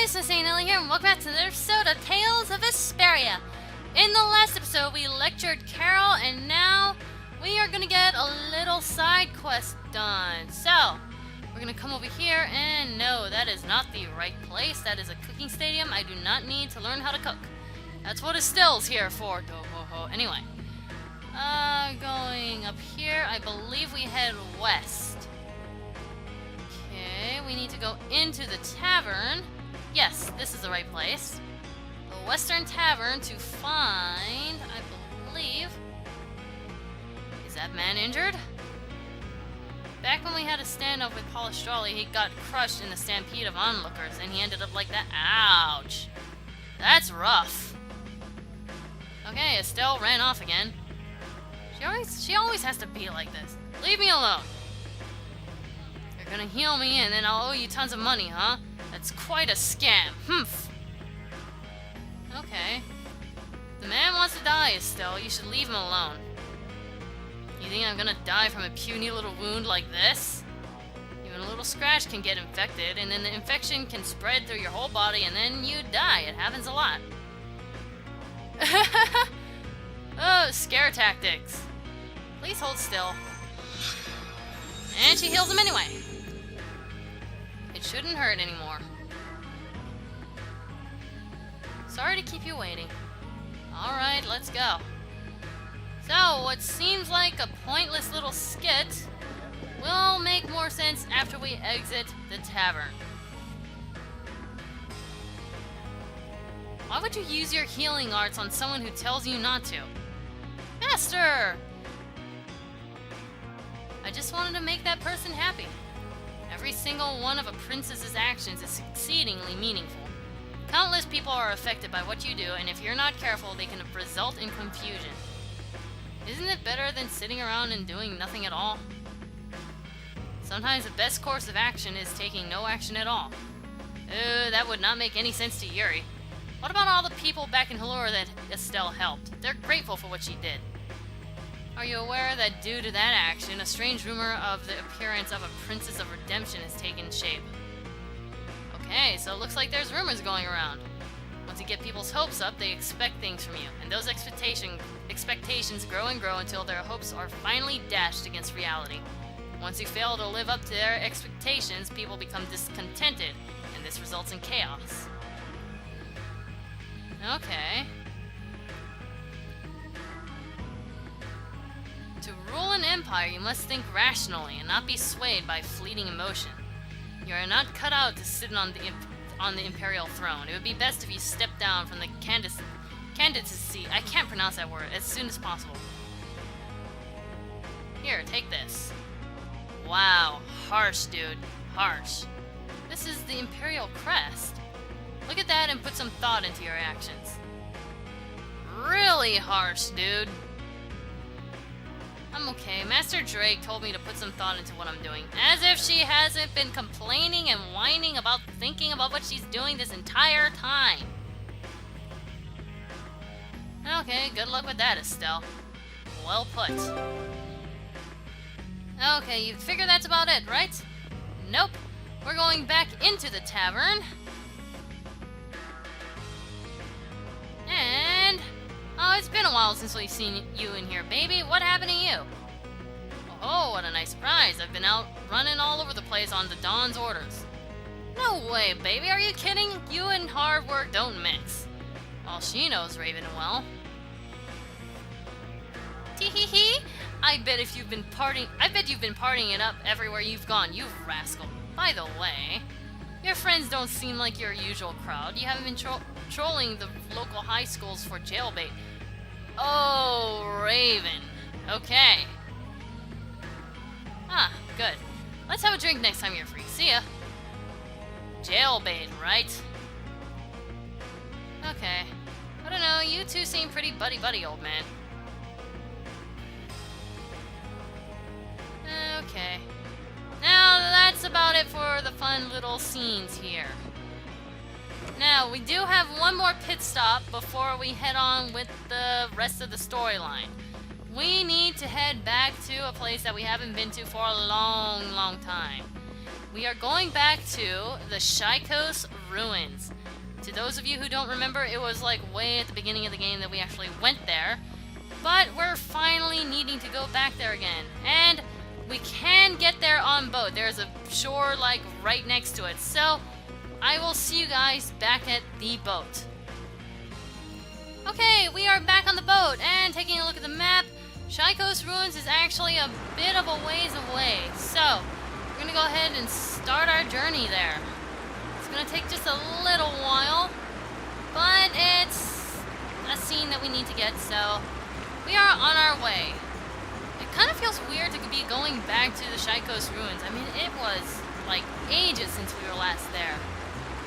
guys, MasaeAnela here, and welcome back to another episode of Tales of Vesperia. In the last episode, we lectured Carol, and now we are gonna get a little side quest done. So, we're gonna come over here, and no, that is not the right place. That is a cooking stadium. I do not need to learn how to cook. That's what Estelle's here for. Anyway, going up here, I believe we head west. Okay, we need to go into the tavern. Yes, this is the right place. The Western Tavern to find, I believe... Is that man injured? Back when we had a standoff with Polistrali, he got crushed in a stampede of onlookers, and he ended up like that. Ouch! That's rough. Okay, Estelle ran off again. She always has to be like this. Leave me alone. You're gonna heal me and then I'll owe you tons of money, huh? That's quite a scam. Humph. Okay. The man wants to die, Estelle. You should leave him alone. You think I'm gonna die from a puny little wound like this? Even a little scratch can get infected, and then the infection can spread through your whole body, and then you die. It happens a lot. Oh, scare tactics. Please hold still. And she heals him anyway. It shouldn't hurt anymore. Sorry to keep you waiting. Alright, let's go. So, what seems like a pointless little skit will make more sense after we exit the tavern. Why would you use your healing arts on someone who tells you not to? Master! I just wanted to make that person happy. Every single one of a princess's actions is exceedingly meaningful. Countless people are affected by what you do, and if you're not careful, they can result in confusion. Isn't it better than sitting around and doing nothing at all? Sometimes the best course of action is taking no action at all. That would not make any sense to Yuri. What about all the people back in Halura that Estelle helped? They're grateful for what she did. Are you aware that due to that action, a strange rumor of the appearance of a Princess of Redemption has taken shape? Okay, so it looks like there's rumors going around. Once you get people's hopes up, they expect things from you, and those expectations grow and grow until their hopes are finally dashed against reality. Once you fail to live up to their expectations, people become discontented, and this results in chaos. Okay. To rule an empire, you must think rationally and not be swayed by fleeting emotion. You are not cut out to sit on the imperial throne. It would be best if you stepped down from the candidacy. I can't pronounce that word as soon as possible. Here, take this. Wow, harsh, dude. Harsh. This is the imperial crest. Look at that and put some thought into your actions. Really harsh, dude. I'm okay. Master Drake told me to put some thought into what I'm doing. As if she hasn't been complaining and whining about thinking about what she's doing this entire time. Okay, good luck with that, Estelle. Well put. Okay, you figure that's about it, right? Nope. We're going back into the tavern. And... oh, it's been a while since we've seen you in here, baby. What happened to you? Oh, what a nice surprise. I've been out running all over the place on the Dawn's orders. No way, baby. Are you kidding? You and hard work don't mix. All she knows, Raven and well. Tee-hee-hee. I bet you've been partying it up everywhere you've gone, you rascal. By the way, your friends don't seem like your usual crowd. You haven't been trolling the local high schools for jailbait. Oh, Raven. Okay. Ah, good. Let's have a drink next time you're free. See ya. Jailbait, right? Okay. I don't know, you two seem pretty buddy-buddy, old man. Okay. Now, that's about it for the fun little scenes here. Now, we do have one more pit stop before we head on with the rest of the storyline. We need to head back to a place that we haven't been to for a long, long time. we are going back to the Shyos ruins. To those of you who don't remember, it was like way at the beginning of the game that we actually went there. But we're finally needing to go back there again. And we can get there on boat. There's a shore like right next to it. So I will see you guys back at the boat. Okay, we are back on the boat and taking a look at the map. Shyos ruins is actually a bit of a ways away. So we're going to go ahead and start our journey there. It's going to take just a little while, but it's a scene that we need to get, so we are on our way. It kind of feels weird to be going back to the Shyos ruins. I mean, it was like ages since we were last there.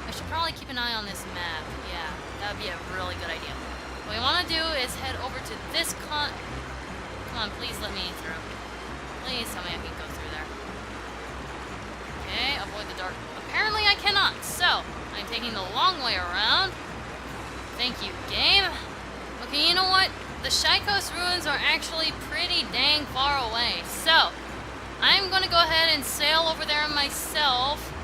I should probably keep an eye on this map. Yeah, that would be a really good idea. What we want to do is head over to this Come on, please let me through. Please tell me I can go through there. Okay, avoid the dark. Apparently I cannot, so I'm taking the long way around. Thank you, game. Okay, you know what? The Shyos ruins are actually pretty dang far away, so I'm going to go ahead and sail over there myself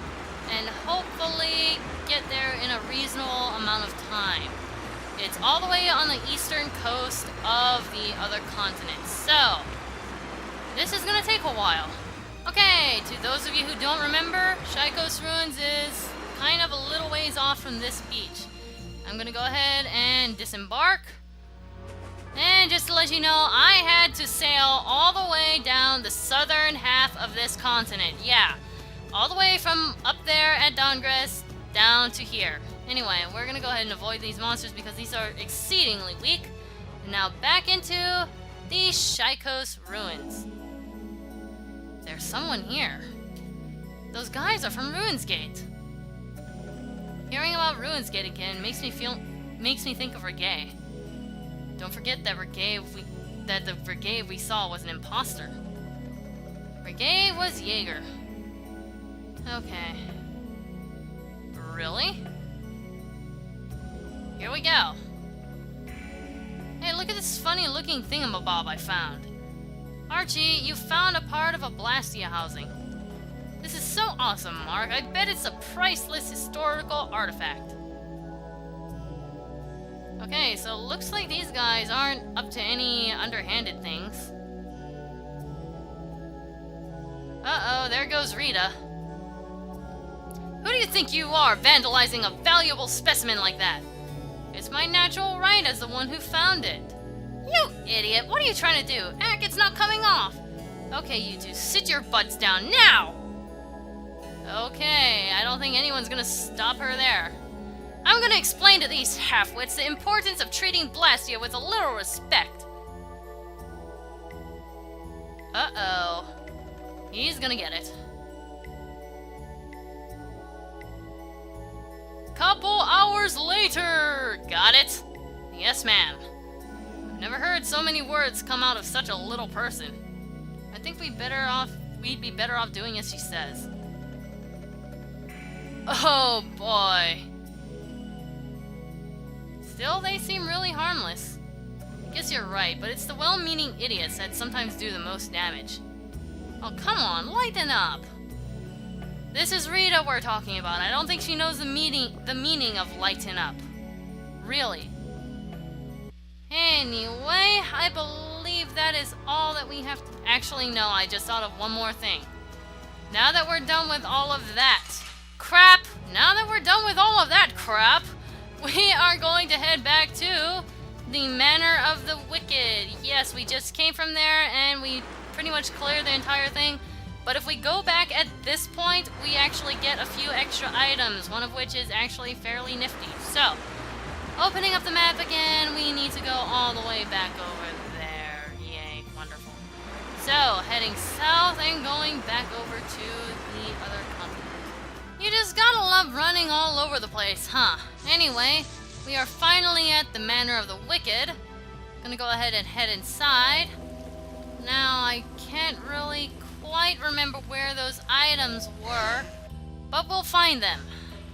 and hopefully get there in a reasonable amount of time. It's all the way on the eastern coast of the other continent, so this is going to take a while. Okay, to those of you who don't remember, Shyos ruins is kind of a little ways off from this beach. I'm going to go ahead and disembark. And just to let you know, I had to sail all the way down the southern half of this continent. Yeah, all the way from up there at Dawngress down to here. Anyway, we're going to go ahead and avoid these monsters because these are exceedingly weak. And now back into the Shyos ruins. There's someone here. Those guys are from Ruinsgate. Hearing about Ruinsgate again makes me think of Reggae. Don't forget that the Reggae we saw was an imposter. Reggae was Jaeger. Okay. Really? Here we go. Hey, look at this funny looking thingamabob I found. Archie, you found a part of a Blastia housing. This is so awesome, Mark. I bet it's a priceless historical artifact. Okay, so looks like these guys aren't up to any underhanded things. Uh-oh, there goes Rita. Who do you think you are, vandalizing a valuable specimen like that? It's my natural right as the one who found it. You idiot, what are you trying to do? Heck, it's not coming off. Okay, you two, sit your butts down now! Okay, I don't think anyone's gonna stop her there. I'm gonna explain to these half-wits the importance of treating Blastia with a little respect. Uh-oh. He's gonna get it. Couple hours later! Got it? Yes, ma'am. I've never heard so many words come out of such a little person. I think we'd be better off doing as she says. Oh boy. Still, they seem really harmless. Guess you're right, but it's the well-meaning idiots that sometimes do the most damage. Oh, come on, lighten up! This is Rita we're talking about. I don't think she knows the meaning of lighten up. Really. Anyway, I believe that is all that we have to... Actually, no, I just thought of one more thing. Now that we're done with all of that crap, we are going to head back to the Manor of the Wicked. Yes, we just came from there and we pretty much cleared the entire thing. But if we go back at this point, we actually get a few extra items, one of which is actually fairly nifty. So, opening up the map again, we need to go all the way back over there. Yay, wonderful. So, heading south and going back over to the other continent. You just gotta love running all over the place, huh? Anyway, we are finally at the Manor of the Wicked. Gonna go ahead and head inside. Now, I can't really quite remember where those items were, but we'll find them.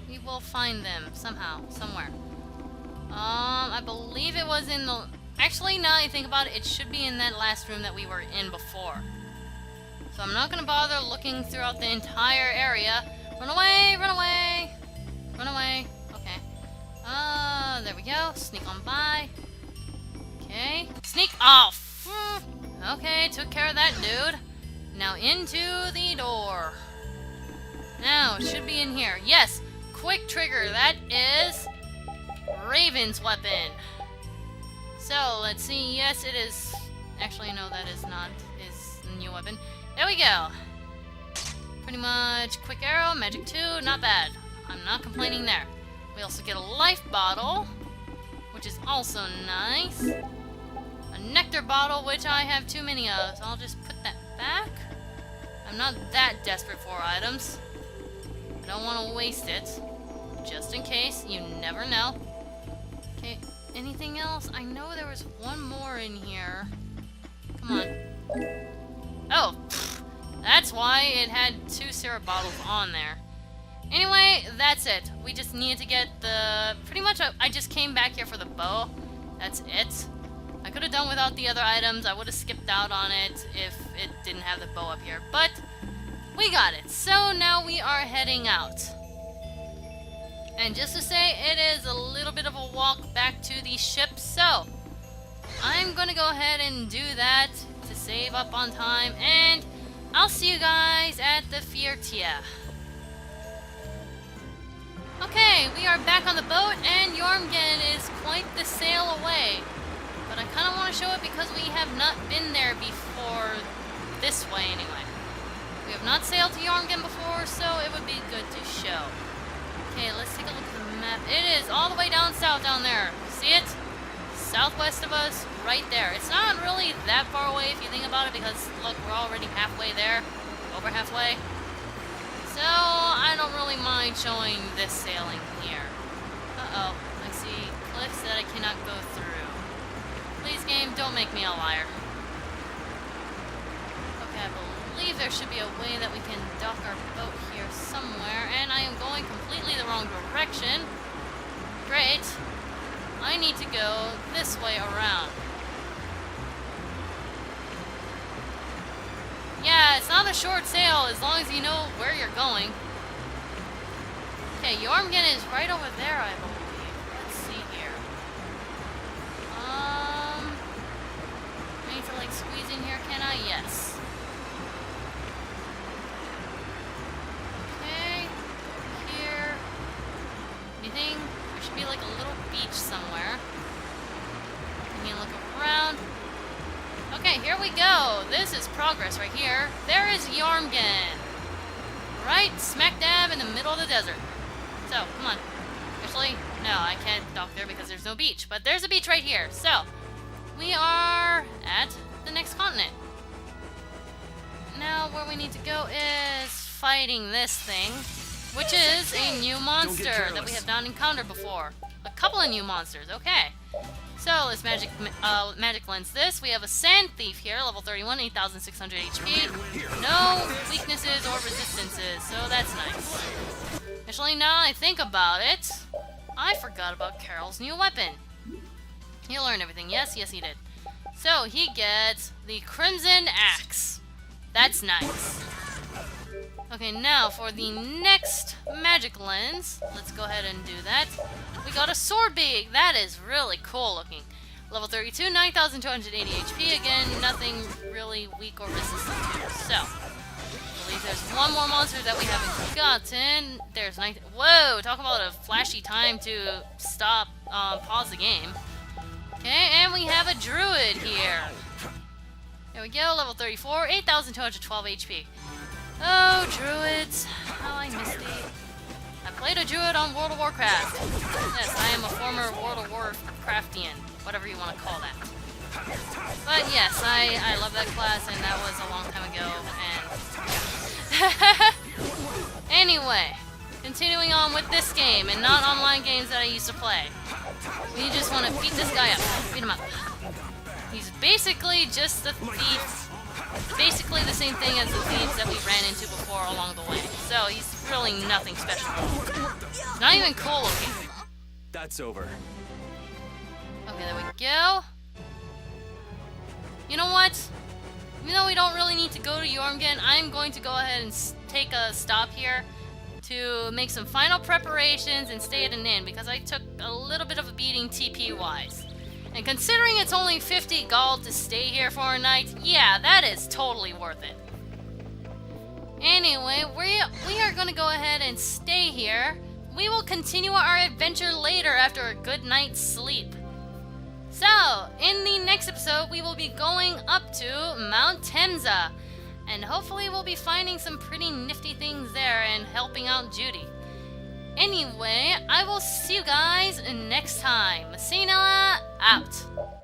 We will find them somehow, somewhere. I believe it was in the... Actually, now that I think about it, it should be in that last room that we were in before. So So I'm not gonna bother looking throughout the entire area. Run away! Run away! Run away. Okay. There we go. Sneak on by. Okay. Sneak off! Okay, took care of that dude. Now into the door. Now, it should be in here. Yes! Quick trigger. That is Raven's weapon. So, let's see. Yes, it is. Actually, no, that is not his new weapon. There we go. Pretty much quick arrow, magic 2, not bad. I'm not complaining there. We also get a life bottle, which is also nice. A nectar bottle, which I have too many of, so I'll just put that back. I'm not that desperate for items. I don't want to waste it. Just in case, you never know. Okay, anything else? I know there was one more in here. Come on. Oh, that's why it had 2 syrup bottles on there. Anyway, that's it. We just needed to get the... Pretty much, I just came back here for the bow. That's it. I could have done without the other items. I would have skipped out on it if it didn't have the bow up here. But we got it. So now we are heading out. And just to say, it is a little bit of a walk back to the ship. So I'm going to go ahead and do that to save up on time. And I'll see you guys at the Fiertia. Okay, we are back on the boat, and Yormgen is quite the sail away. But I kind of want to show it because we have not been there before, this way anyway. We have not sailed to Yormgen before, so it would be good to show. Okay, let's take a look at the map. It is all the way down south down there. See it? Southwest of us, right there. It's not really that far away if you think about it, because look, we're already halfway there. Over halfway. So, I don't really mind showing this sailing here. Uh-oh, I see cliffs that I cannot go through. Please, game, don't make me a liar. Okay, I believe there should be a way that we can dock our boat here somewhere, and I am going completely the wrong direction. Great. I need to go this way around. Yeah, it's not a short sail as long as you know where you're going. Okay, Yormgen is right over there, I believe. Let's see here. I need to like squeeze in here, can I? Yes. Okay, here. Anything? There should be like a little beach somewhere. Let me look around. Okay, here we go. This is progress right here. There is Yormgen. Right smack dab in the middle of the desert. So, come on. Actually, no, I can't dock there because there's no beach. But there's a beach right here. So, we are at the next continent. Now, where we need to go is fighting this thing, which is a new monster that we have not encountered before. A couple of new monsters. Okay. So, let's magic lens this. We have a Sand Thief here, level 31, 8,600 HP. No weaknesses or resistances, so that's nice. Actually, now I think about it, I forgot about Carol's new weapon. He learned everything. Yes, yes he did. So, he gets the Crimson Axe. That's nice. Okay, now for the next magic lens, let's go ahead and do that. We got a sword beak. That is really cool looking. Level 32, 9,280 HP. Again, nothing really weak or resistant to. So, I believe there's one more monster that we haven't gotten. There's 19. Whoa, talk about a flashy time to stop, pause the game. Okay, and we have a druid here. There we go, level 34, 8,212 HP. Oh, druids. How I missed thee. I played a druid on World of Warcraft. Yes, I am a former World of Warcraftian, whatever you want to call that. But yes, I love that class, and that was a long time ago, and... Anyway, continuing on with this game, and not online games that I used to play. We just want to beat this guy up. Beat him up. He's basically just a thief. Basically the same thing as the thieves that we ran into before along the way. So he's really nothing special. Not even cool looking. That's over. Okay, there we go. You know what? Even though we don't really need to go to Yormgen, I'm going to go ahead and take a stop here to make some final preparations and stay at an inn, because I took a little bit of a beating TP-wise. And considering it's only 50 gold to stay here for a night, yeah, that is totally worth it. Anyway, we are going to go ahead and stay here. We will continue our adventure later after a good night's sleep. So, in the next episode, we will be going up to Mount Temza. And hopefully we'll be finding some pretty nifty things there and helping out Judy. Anyway, I will see you guys next time. MasaeAnela out.